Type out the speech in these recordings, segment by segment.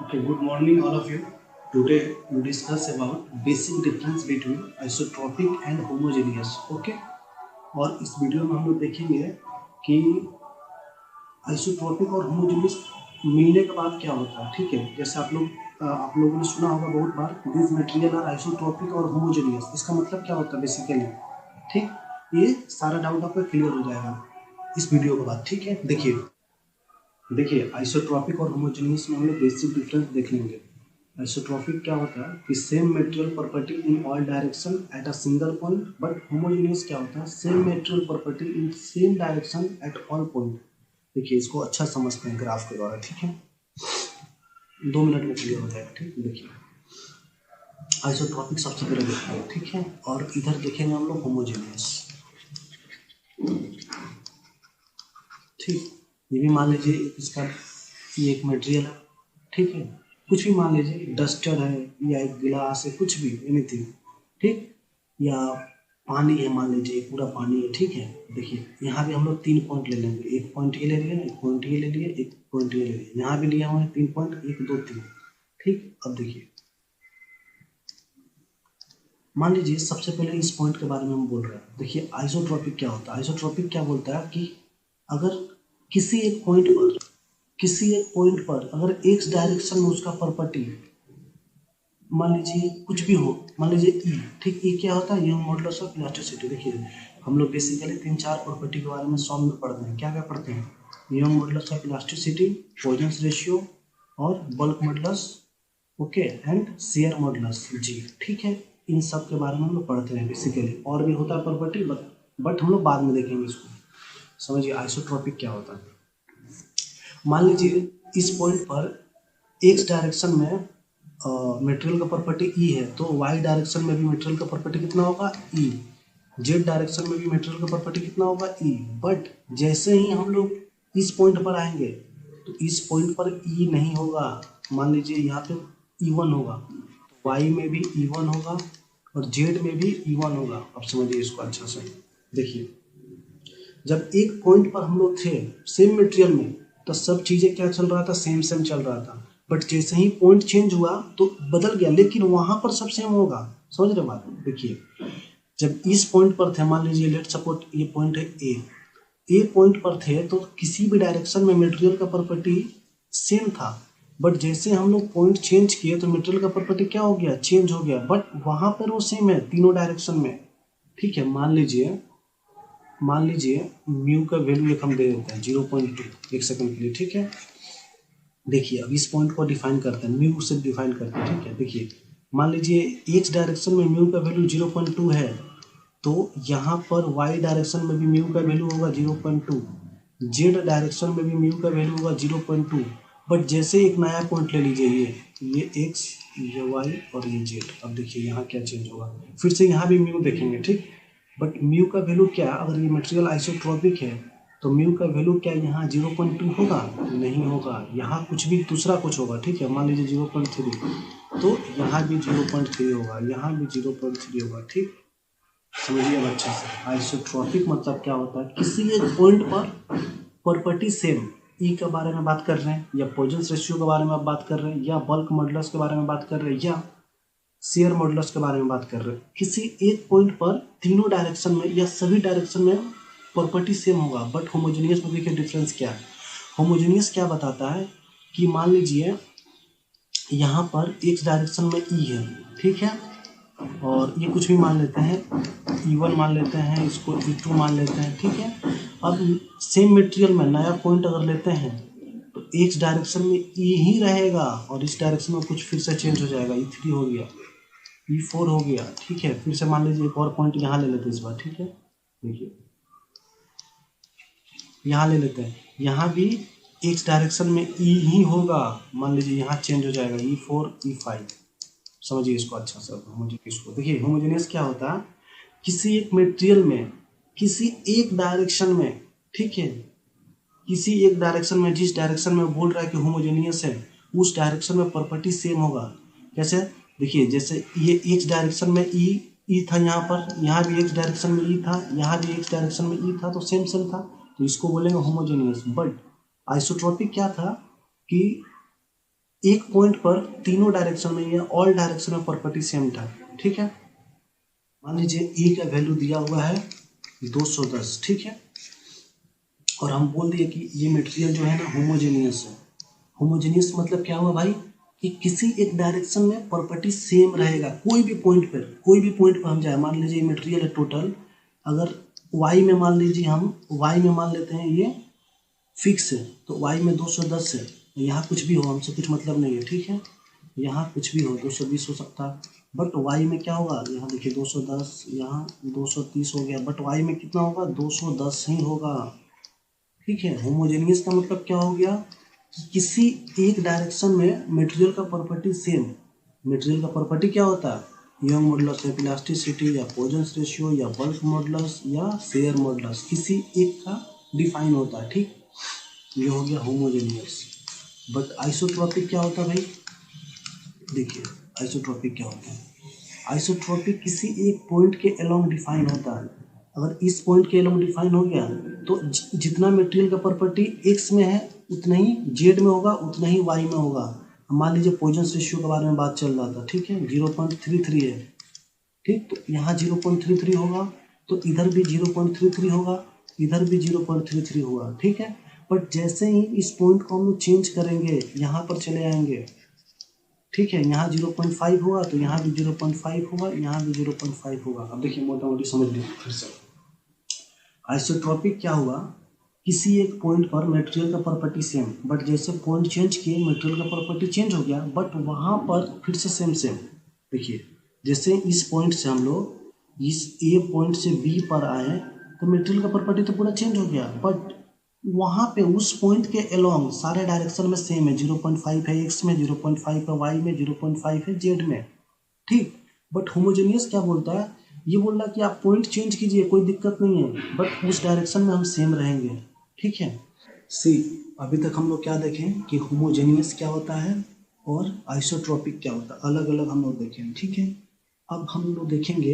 Okay, good morning all of you. Today we discuss about basic difference between isotropic and homogeneous. Okay, और इस video में हम लोग देखेंगे कि आइसोट्रॉपिक और होमोजेनियस मिलने के बाद क्या होता है। ठीक है, जैसे आप लोगों ने सुना होगा बहुत बार, दिस मटेरियल आर आइसोट्रॉपिक और होमोजेनियस। इसका मतलब क्या होता है बेसिकली। ठीक, ये सारा डाउट आपका क्लियर हो जाएगा इस वीडियो के बाद। ठीक है, देखिए आइसोट्रॉपिक और होमोजेनियस में हम लोग बेसिक डिफरेंस देख लेंगे। आइसोट्रॉपिक क्या होता है कि same material property in all direction at a single point, but homogeneous क्या होता है same material property in same direction at all point. देखिए इसको अच्छा समझते हैं ग्राफ के द्वारा। ठीक है, 2 मिनट में क्लियर हो जाएगा। ठीक, देखिए आइसोट्रॉपिक सबसे पहले देखते हैं। ठीक है, और इधर देखेंगे हम लोग होमोजेनियस। ठीक, ये भी मान लीजिए इसका ये एक मटेरियल है। ठीक है, कुछ भी मान लीजिए डस्टर है या एक गिलास है, कुछ भी एनीथिंग। ठीक, या पानी है, मान लीजिए पूरा पानी है। ठीक है, देखिए यहाँ भी हम लोग 3 पॉइंट ले लेंगे। एक पॉइंट ये ले लिए, एक पॉइंट ये ले लिए, एक पॉइंट ये ले लिए। यहाँ भी लिया हुआ है 3 पॉइंट, 1 2 3। ठीक, अब देखिए मान लीजिए सबसे पहले इस पॉइंट के बारे में हम बोल रहे हैं। देखिए आइसोट्रॉपिक क्या होता है। आइसोट्रॉपिक क्या बोलता है कि अगर किसी एक पॉइंट पर अगर एक्स डायरेक्शन में उसका प्रॉपर्टी मान लीजिए कुछ भी हो, मान लीजिए ई। ठीक, ई क्या होता है, यंग मॉडुलस ऑफ इलास्टिसिटी। देखिए हम लोग बेसिकली 3-4 प्रॉपर्टी के बारे में सॉल्व में पढ़ते हैं। क्या क्या पढ़ते हैं, Young modulus of elasticity, Poisson's ratio और bulk modulus, okay, and shear modulus G. ठीक है, इन सब के बारे में हम लोग पढ़ते हैं बेसिकली। और भी होता है प्रॉपर्टी, बट हम लोग बाद में देखेंगे इसको। समझिए आइसोट्रॉपिक क्या होता है। मान लीजिए इस पॉइंट पर एक्स डायरेक्शन में मटेरियल का प्रॉपर्टी ई है, तो वाई डायरेक्शन में भी मटेरियल का प्रॉपर्टी कितना होगा ई। जेड डायरेक्शन में भी मटेरियल का प्रॉपर्टी कितना होगा ई। बट जैसे ही हम लोग इस पॉइंट पर आएंगे तो इस पॉइंट पर ई नहीं होगा। मान लीजिए यहाँ पे E1 होगा, तो वाई में भी E1 होगा और जेड में भी E1 होगा। अब समझिए इसको अच्छा से। देखिए जब एक पॉइंट पर हम लोग थे सेम मटेरियल में, तो सब चीजें क्या चल रहा था, सेम सेम चल रहा था। बट जैसे ही पॉइंट चेंज हुआ तो बदल गया, लेकिन वहां पर सब सेम होगा। समझ रहे बात। देखिए जब इस पॉइंट पर थे, मान लीजिए लेट सपोर्ट ये पॉइंट है ए पॉइंट पर थे, तो किसी भी डायरेक्शन में मटेरियल का प्रॉपर्टी सेम था। बट जैसे हम लोग पॉइंट चेंज किए तो मटेरियल का प्रॉपर्टी क्या हो गया, चेंज हो गया। बट वहां पर वो सेम है तीनों डायरेक्शन में। ठीक है, मान लीजिए म्यू का वैल्यू एक हम दे देते हैं 0.2, एक सेकंड के लिए। ठीक है, देखिए अब इस पॉइंट को डिफाइन करते हैं, म्यू से डिफाइन करते हैं। ठीक है, देखिए मान लीजिए एक्स डायरेक्शन में म्यू का वैल्यू 0.2 है, तो यहाँ पर वाई डायरेक्शन में भी म्यू का वैल्यू होगा 0.2, जेड डायरेक्शन में भी म्यू का वैल्यू होगा 0.2। बट जैसे एक नया पॉइंट ले लीजिए, ये एक्स, ये वाई और ये जेड। अब देखिए यहाँ क्या चेंज होगा, फिर से यहाँ भी म्यू देखेंगे। ठीक, बट म्यू का वैल्यू क्या, अगर ये मटेरियल आइसोट्रॉपिक है तो म्यू का वैल्यू क्या यहाँ 0.2 होगा, नहीं होगा। यहाँ कुछ भी दूसरा कुछ होगा। ठीक है, मान लीजिए 0.3, तो यहाँ भी 0.3 होगा, यहाँ भी 0.3 होगा। ठीक, समझिए अब अच्छा से। आइसोट्रॉपिक मतलब क्या होता है, किसी एक पॉइंट पर प्रॉपर्टी सेम, ई के बारे में बात कर रहे हैं, या पॉइजन्स रेशियो के बारे में आप बात कर रहे हैं, या बल्क मॉडुलस के बारे में बात कर रहे हैं, या शेयर मॉडुलस के बारे में बात कर रहे हैं। किसी एक पॉइंट पर तीनों डायरेक्शन में या सभी डायरेक्शन में प्रॉपर्टी सेम होगा। बट होमोजेनियस में देखिए डिफरेंस क्या है। होमोजेनियस क्या बताता है कि मान लीजिए यहाँ पर एक्स डायरेक्शन में ई है। ठीक है, और ये कुछ भी मान लेते हैं, E1 मान लेते हैं, इसको E2 मान लेते हैं। ठीक है, अब सेम मटेरियल में नया पॉइंट अगर लेते हैं तो एक्स डायरेक्शन में ई ही रहेगा और इस डायरेक्शन में कुछ फिर से चेंज हो जाएगा, E3 हो गया, E4 हो गया। ठीक है, फिर से मान लीजिए एक और पॉइंट यहाँ ले लेते हैं इस बार। ठीक है, देखिए यहाँ ले लेते हैं, यहाँ भी एक्स डायरेक्शन में ई ही होगा। मान लीजिए यहाँ चेंज हो जाएगा, E4 E5। समझिए इसको अच्छा से। इसको देखिए होमोजेनियस क्या होता है, किसी एक मटेरियल में किसी एक डायरेक्शन में, ठीक है, किसी एक डायरेक्शन में, जिस डायरेक्शन में बोल रहा है कि होमोजेनियस है, उस डायरेक्शन में प्रॉपर्टी सेम होगा। कैसे, देखिए जैसे ये एक्स डायरेक्शन में ई था, यहाँ पर, यहाँ भी एक्स डायरेक्शन में ई था, यहाँ भी एक्स डायरेक्शन में ई था, तो सेम सेम था, तो इसको बोलेंगे होमोजेनियस। बट आइसोट्रॉपिक क्या था कि एक पॉइंट पर तीनों डायरेक्शन में या ऑल डायरेक्शन में प्रॉपर्टी सेम था, ठीक है। मान लीजिए ए का वैल्यू दिया हुआ है 210, ठीक है, और हम बोल दिए कि ये मटेरियल जो है ना होमोजेनियस है। होमोजेनियस मतलब क्या हुआ भाई कि किसी एक डायरेक्शन में प्रॉपर्टी सेम रहेगा, कोई भी पॉइंट पर हम जाए। मान लीजिए मटेरियल है टोटल, अगर वाई में मान लीजिए हम वाई में मान लेते हैं ये फिक्स है, तो वाई में 210 है, यहाँ कुछ भी हो हमसे कुछ मतलब नहीं है, ठीक है। यहाँ कुछ भी हो 220 हो सकता है, बट वाई में क्या होगा, यहाँ देखिए 210, यहाँ 230 हो गया, बट वाई में कितना होगा 210 ही होगा, ठीक है। होमोजेनियस का मतलब क्या हो गया कि किसी एक डायरेक्शन में मटेरियल का प्रॉपर्टी सेम। मटेरियल का प्रॉपर्टी क्या होता है, यंग मॉडुलस या इलास्टिसिटी या पॉइजन्स रेशियो या बल्क मॉडुलस या शेयर मॉडुलस, किसी एक का डिफाइन होता है, ठीक। ये हो गया होमोजेनियस। बट आइसोट्रोपिक क्या होता है भाई, देखिए आइसोट्रोपिक क्या होता है। आइसोट्रोपिक किसी एक पॉइंट के अलोंग डिफाइन होता है। अगर इस पॉइंट के अलोंग डिफाइन हो गया तो जितना मटेरियल का प्रॉपर्टी एक्स में है उतना ही जेड में होगा, उतना ही वाई में होगा। मान लीजिए पॉइजन्स रेशियो के बारे में बात चल रहा था, ठीक है, 0.33 है, ठीक, तो यहाँ 0.33 होगा, तो इधर भी 0.33 होगा, इधर भी 0.33 होगा, ठीक है। बट जैसे ही इस पॉइंट को हम लोग चेंज करेंगे, यहाँ पर चले आएंगे, ठीक है, यहाँ 0.5 होगा तो यहाँ भी 0.5 होगा, यहाँ भी 0.5 होगा। अब देखिए मोटा मोटी समझ लीजिए फिर से। आइसोट्रोपिक क्या हुआ, किसी एक पॉइंट पर मटेरियल का प्रॉपर्टी सेम, बट जैसे पॉइंट चेंज किए मटेरियल का प्रॉपर्टी चेंज हो गया, बट वहाँ पर फिर से सेम। देखिए जैसे इस पॉइंट से हम लोग इस ए पॉइंट से बी पर आए तो मटेरियल का प्रॉपर्टी तो पूरा चेंज हो गया, बट वहाँ पे उस पॉइंट के अलोंग सारे डायरेक्शन में सेम है, 0.5 है एक्स में, 0.5 है वाई में, 0.5 है जेड में, ठीक। बट होमोजेनियस क्या बोलता है, ये बोल रहा है कि आप पॉइंट चेंज कीजिए कोई दिक्कत नहीं है, बट उस डायरेक्शन में हम सेम रहेंगे, ठीक है। सी अभी तक हम लोग क्या देखें कि होमोजेनियस क्या होता है और आइसोट्रोपिक क्या होता है, अलग अलग हम लोग देखें, ठीक है। अब हम लोग देखेंगे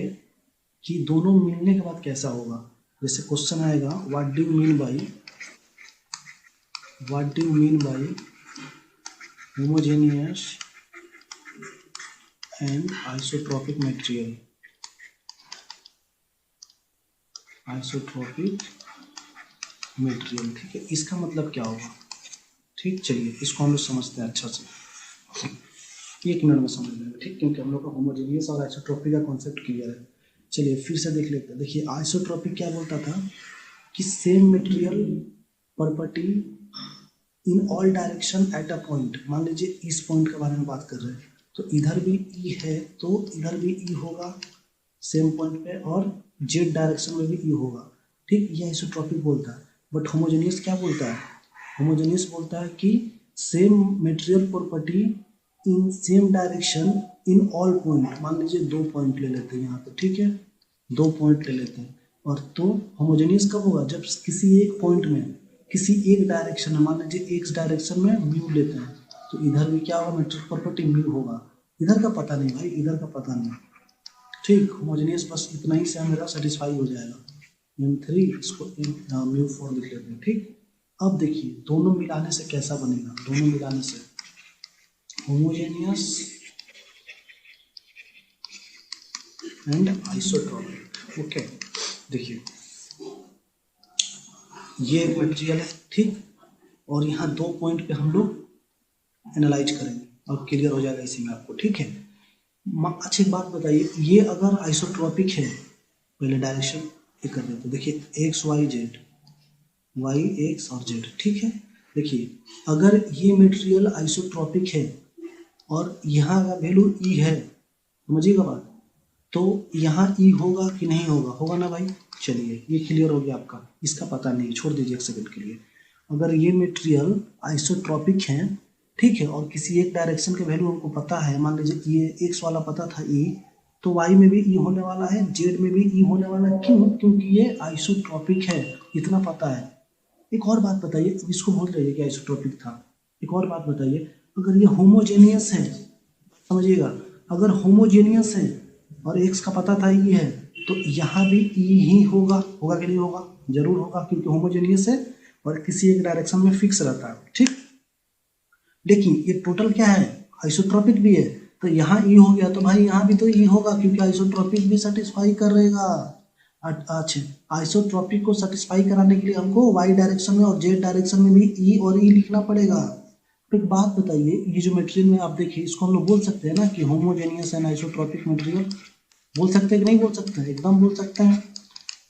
कि दोनों मिलने के बाद कैसा होगा। जैसे क्वेश्चन आएगा what do you mean by homogeneous and isotropic material, ठीक है, इसका मतलब क्या होगा, ठीक। चलिए इसको हम लोग समझते हैं अच्छा से, 1 मिनट में समझ लेंगे, ठीक, क्योंकि हम लोग का होमोजेनियस और आइसोट्रोपिक का कॉन्सेप्ट क्लियर है। चलिए फिर से देख लेते हैं। देखिए आइसोट्रोपिक क्या बोलता था कि same material property in all direction at a point. मान लीजिए इस पॉइंट के बारे में बात कर रहे हैं, तो इधर भी ई है तो इधर भी ई होगा सेम पॉइंट पे, और जेड डायरेक्शन में भी ई होगा, ठीक, ये आइसोट्रोपिक बोलता है। बट होमोजेनियस क्या बोलता है, होमोजेनियस बोलता है कि same material property in same direction in all point. मान लीजिए 2 पॉइंट ले लेते हैं यहाँ पे, ठीक है, 2 पॉइंट ले लेते हैं, और तो होमोजेनियस कब होगा, जब किसी एक पॉइंट में किसी एक डायरेक्शन में, मान लीजिए एक्स डायरेक्शन में म्यू लेते हैं, तो इधर भी क्या होगा मटेरियल प्रॉपर्टी म्यू होगा। इधर का पता नहीं भाई, इधर का पता नहीं, ठीक। होमोजेनियस बस इतना ही से मेरा सेटिस्फाई हो जाएगा। M3 इसको म्यू4 लिख लेते हैं, ठीक। अब देखिए दोनों मिलाने से कैसा बनेगा, दोनों मिलाने से होमोजेनियस एंड आइसोट्रोपिक, ओके। देखिए ये एक मटेरियल है, ठीक, और यहाँ 2 पॉइंट पे हम लोग एनालाइज करेंगे और क्लियर हो जाएगा इसी में आपको, ठीक है। अच्छा एक बात बताइए, ये अगर आइसोट्रोपिक है, पहले डायरेक्शन ये कर देते, देखिए X Y Z, Y X और जेड, ठीक है। देखिए अगर ये मटेरियल आइसोट्रोपिक है और यहाँ का वैल्यू ई है, समझिएगा बात, तो यहाँ ई होगा कि नहीं होगा, होगा ना भाई। चलिए ये क्लियर हो गया आपका, इसका पता नहीं, छोड़ दीजिए एक सेकंड के लिए। अगर ये मटेरियल आइसोट्रोपिक है, ठीक है, और किसी एक डायरेक्शन के वैल्यू हमको पता है, मान लीजिए ये एक्स वाला पता था ई, तो वाई में भी ई होने वाला है, जेड में भी ई होने वाला है, क्यों, क्योंकि ये आइसोट्रोपिक है, इतना पता है। एक और बात बताइए, इसको भूल जाइए कि आइसोट्रोपिक था। एक और बात बताइए, अगर ये होमोजेनियस है, समझिएगा, अगर होमोजेनियस है और एक्स का पता था ई है, तो यहाँ भी ई ही होगा, होगा कि नहीं होगा, जरूर होगा, क्योंकि होमोजेनियस है और किसी एक डायरेक्शन में फिक्स रहता है, ठीक। देखिए ये टोटल क्या है, आइसोट्रोपिक भी है, तो यहाँ ई हो गया तो भाई यहाँ भी तो ई होगा, क्योंकि आइसोट्रोपिक भी सेटिस्फाई कर रहेगा। अच्छा, आइसोट्रोपिक को सेटिस्फाई कराने के लिए हमको वाई डायरेक्शन में और जेड डायरेक्शन में भी ई और ई लिखना पड़ेगा। तो एक बात बताइए, ये जो मटेरियल में आप देखिए, इसको हम लोग बोल सकते हैं ना कि होमोजेनियस एंड आइसोट्रोपिक मटेरियल, बोल सकते हैं कि नहीं बोल सकते हैं? एकदम बोल सकते हैं।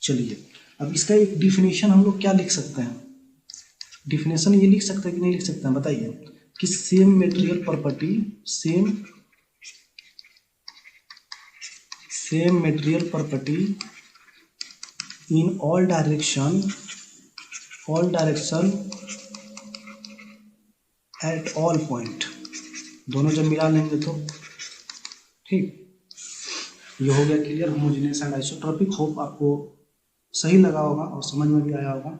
चलिए अब इसका एक डिफिनेशन हम लोग क्या लिख सकते हैं, डिफिनेशन ये लिख सकते हैं कि नहीं लिख सकते हैं, बताइए कि same material property, same material property in all direction at all point, दोनों जब मिला लेंगे तो ठीक। ये हो गया clear, homogeneous and isotropic. Hope आपको सही लगा होगा और समझ में भी आया होगा।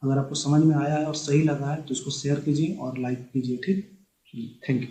अगर आपको समझ में आया है और सही लगा है तो इसको शेयर कीजिए और लाइक कीजिए, ठीक। Thank you.